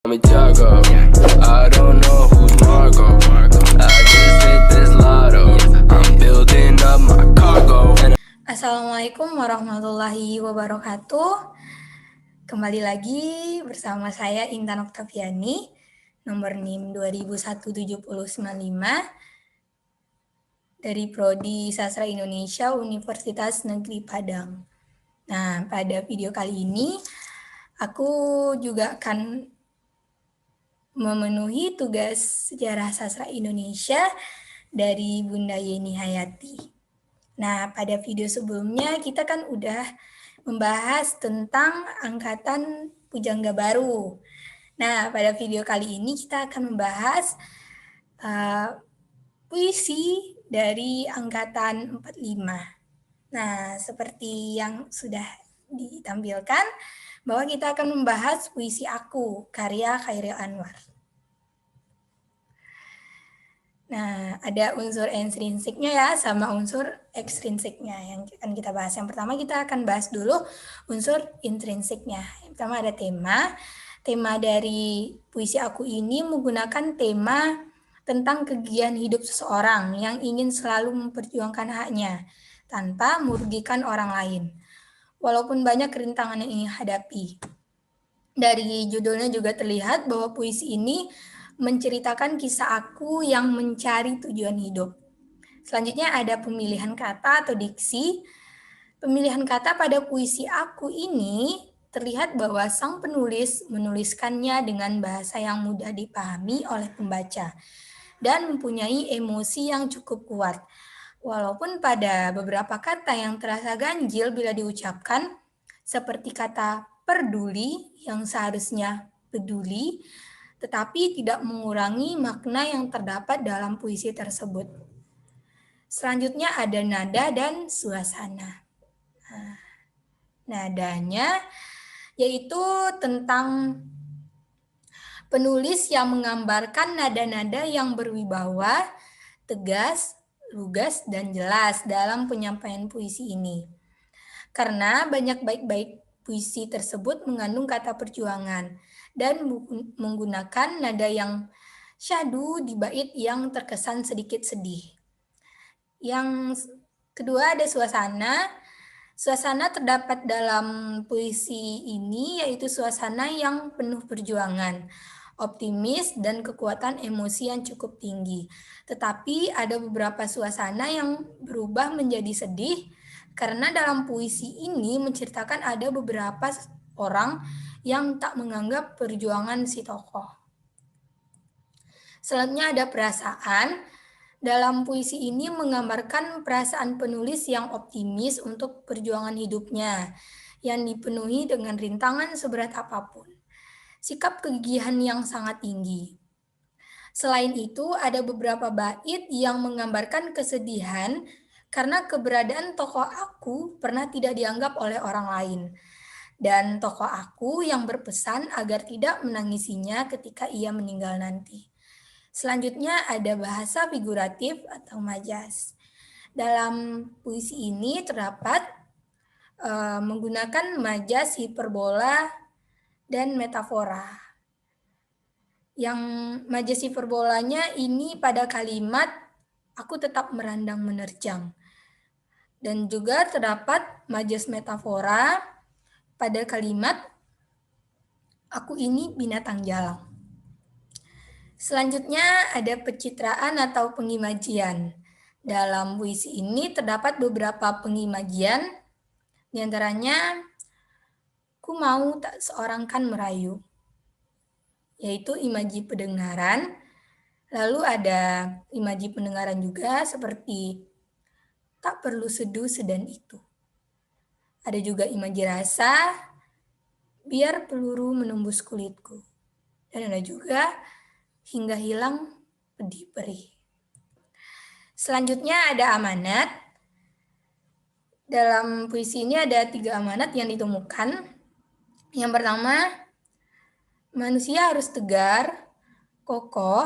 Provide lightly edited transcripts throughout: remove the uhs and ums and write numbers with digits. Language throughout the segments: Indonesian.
me Tiago. I don't know who's Marco. I just hit this lotto. I'm building up my cargo. Assalamualaikum warahmatullahi wabarakatuh. Kembali lagi bersama saya Intan Oktaviani, nomor NIM 201795 dari Prodi Sastra Indonesia Universitas Negeri Padang. Nah, pada video kali ini aku juga akan memenuhi tugas sejarah sastra Indonesia dari Bunda Yeni Hayati. Nah, pada video sebelumnya kita kan udah membahas tentang angkatan Pujangga Baru. Nah, pada video kali ini kita akan membahas puisi dari angkatan 45. Nah, seperti yang sudah ditampilkan, bahwa kita akan membahas puisi Aku, karya Chairil Anwar. Nah, ada unsur intrinsiknya ya, sama unsur ekstrinsiknya yang akan kita bahas. Yang pertama kita akan bahas dulu unsur intrinsiknya. Yang pertama ada tema. Tema dari puisi Aku ini menggunakan tema tentang kegiatan hidup seseorang yang ingin selalu memperjuangkan haknya tanpa merugikan orang lain. Walaupun banyak kerintangan yang ingin hadapi. Dari judulnya juga terlihat bahwa puisi ini menceritakan kisah aku yang mencari tujuan hidup. Selanjutnya ada pemilihan kata atau diksi. Pemilihan kata pada puisi Aku ini terlihat bahwa sang penulis menuliskannya dengan bahasa yang mudah dipahami oleh pembaca dan mempunyai emosi yang cukup kuat. Walaupun pada beberapa kata yang terasa ganjil bila diucapkan, seperti kata peduli yang seharusnya peduli, tetapi tidak mengurangi makna yang terdapat dalam puisi tersebut. Selanjutnya ada nada dan suasana. Nah, nadanya yaitu tentang penulis yang menggambarkan nada-nada yang berwibawa, tegas, lugas, dan jelas dalam penyampaian puisi ini. Karena banyak baik-baik puisi tersebut mengandung kata perjuangan dan menggunakan nada yang syahdu di bait yang terkesan sedikit sedih. Yang kedua ada suasana. Suasana terdapat dalam puisi ini yaitu suasana yang penuh perjuangan, optimis, dan kekuatan emosi yang cukup tinggi. Tetapi ada beberapa suasana yang berubah menjadi sedih karena dalam puisi ini menceritakan ada beberapa orang yang tak menganggap perjuangan si tokoh. Selanjutnya ada perasaan. Dalam puisi ini menggambarkan perasaan penulis yang optimis untuk perjuangan hidupnya, yang dipenuhi dengan rintangan seberat apapun. Sikap kegigihan yang sangat tinggi. Selain itu, ada beberapa bait yang menggambarkan kesedihan karena keberadaan tokoh aku pernah tidak dianggap oleh orang lain. Dan tokoh aku yang berpesan agar tidak menangisinya ketika ia meninggal nanti. Selanjutnya ada bahasa figuratif atau majas. Dalam puisi ini terdapat menggunakan majas, hiperbola, dan metafora. Yang majas hiperbolanya ini pada kalimat aku tetap merandang menerjang. Dan juga terdapat majas metafora pada kalimat aku ini binatang jalang. Selanjutnya ada pencitraan atau pengimajian. Dalam puisi ini terdapat beberapa pengimajian, diantaranya ku mau tak seorang kan merayu, yaitu imaji pendengaran. Lalu ada imaji pendengaran juga seperti tak perlu seduh sedan itu. Ada juga imaji rasa, biar peluru menembus kulitku. Dan ada juga hingga hilang pedih perih. Selanjutnya ada amanat. Dalam puisi ini ada 3 amanat yang ditemukan. Yang pertama, manusia harus tegar, kokoh,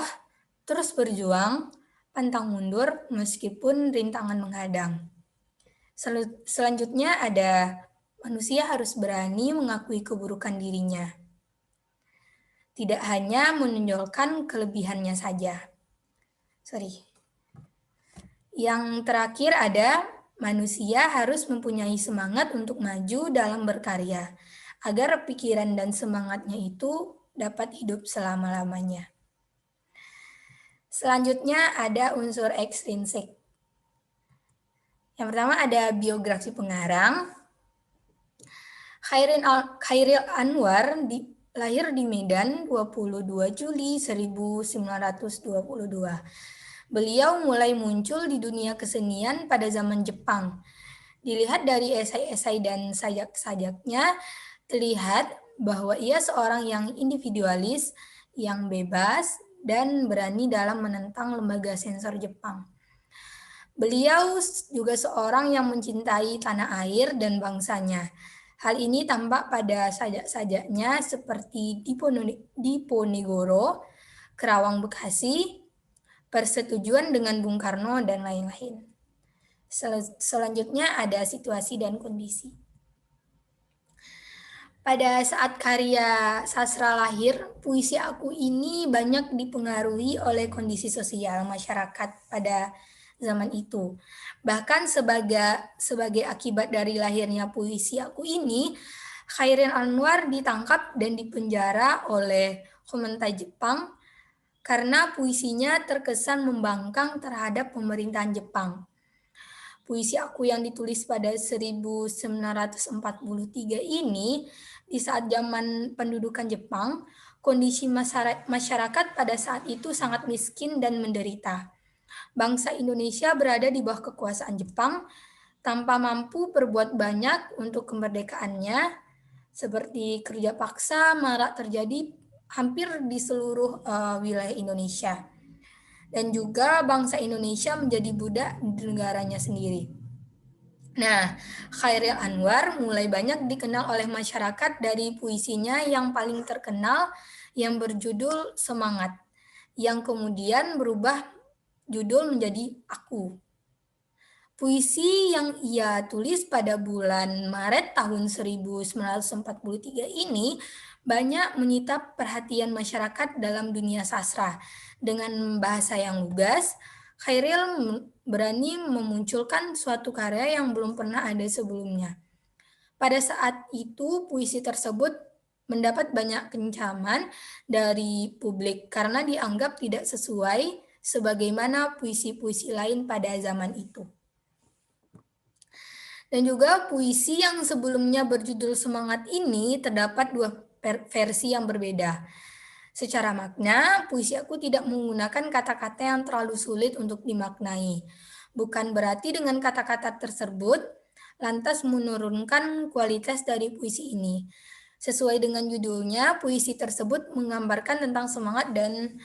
terus berjuang, pantang mundur meskipun rintangan menghadang. Selanjutnya ada manusia harus berani mengakui keburukan dirinya. tidak hanya menonjolkan kelebihannya saja. Yang terakhir ada manusia harus mempunyai semangat untuk maju dalam berkarya, agar pikiran dan semangatnya itu dapat hidup selama-lamanya. Selanjutnya ada unsur ekstrinsik. Yang pertama ada biografi pengarang. Chairil Anwar lahir di Medan 22 Juli 1922. Beliau mulai muncul di dunia kesenian pada zaman Jepang. Dilihat dari esai-esai dan sajak-sajaknya, terlihat bahwa ia seorang yang individualis, yang bebas, dan berani dalam menentang lembaga sensor Jepang. Beliau juga seorang yang mencintai tanah air dan bangsanya. Hal ini tampak pada sajak-sajaknya seperti Diponegoro, Kerawang Bekasi, Persetujuan dengan Bung Karno, dan lain-lain. Selanjutnya ada situasi dan kondisi. Pada saat karya sastra lahir, puisi aku ini banyak dipengaruhi oleh kondisi sosial masyarakat pada zaman itu. Bahkan sebagai akibat dari lahirnya puisi aku ini, Chairil Anwar ditangkap dan dipenjara oleh Komentai Jepang karena puisinya terkesan membangkang terhadap pemerintahan Jepang. Puisi aku yang ditulis pada 1943 ini, di saat zaman pendudukan Jepang, kondisi masyarakat pada saat itu sangat miskin dan menderita. Bangsa Indonesia berada di bawah kekuasaan Jepang, tanpa mampu berbuat banyak untuk kemerdekaannya, seperti kerja paksa marak terjadi hampir di seluruh wilayah Indonesia. Dan juga bangsa Indonesia menjadi budak di negaranya sendiri. Nah, Chairil Anwar mulai banyak dikenal oleh masyarakat dari puisinya yang paling terkenal yang berjudul Semangat, yang kemudian berubah judul menjadi Aku. Puisi yang ia tulis pada bulan Maret tahun 1943 ini banyak menyita perhatian masyarakat dalam dunia sastra. Dengan bahasa yang lugas, Chairil berani memunculkan suatu karya yang belum pernah ada sebelumnya. Pada saat itu, puisi tersebut mendapat banyak kencaman dari publik karena dianggap tidak sesuai sebagaimana puisi-puisi lain pada zaman itu. Dan juga puisi yang sebelumnya berjudul Semangat ini terdapat dua versi yang berbeda. Secara makna, puisi aku tidak menggunakan kata-kata yang terlalu sulit untuk dimaknai. Bukan berarti dengan kata-kata tersebut lantas menurunkan kualitas dari puisi ini. Sesuai dengan judulnya, puisi tersebut menggambarkan tentang semangat dan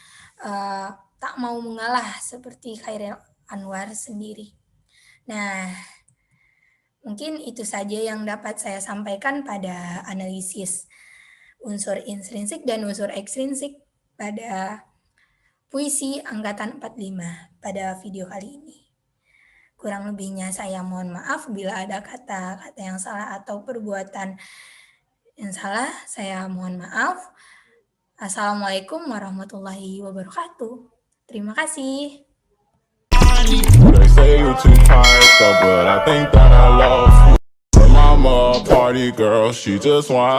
tak mau mengalah seperti Chairil Anwar sendiri. Nah, mungkin itu saja yang dapat saya sampaikan pada analisis unsur intrinsik dan unsur ekstrinsik pada puisi angkatan 45 pada video kali ini. Kurang lebihnya saya mohon maaf bila ada kata-kata yang salah atau perbuatan yang salah, saya mohon maaf. Assalamualaikum warahmatullahi wabarakatuh. Terima kasih. They say you're too hyped up, but I think that I lost you. Her mama a party girl, she just want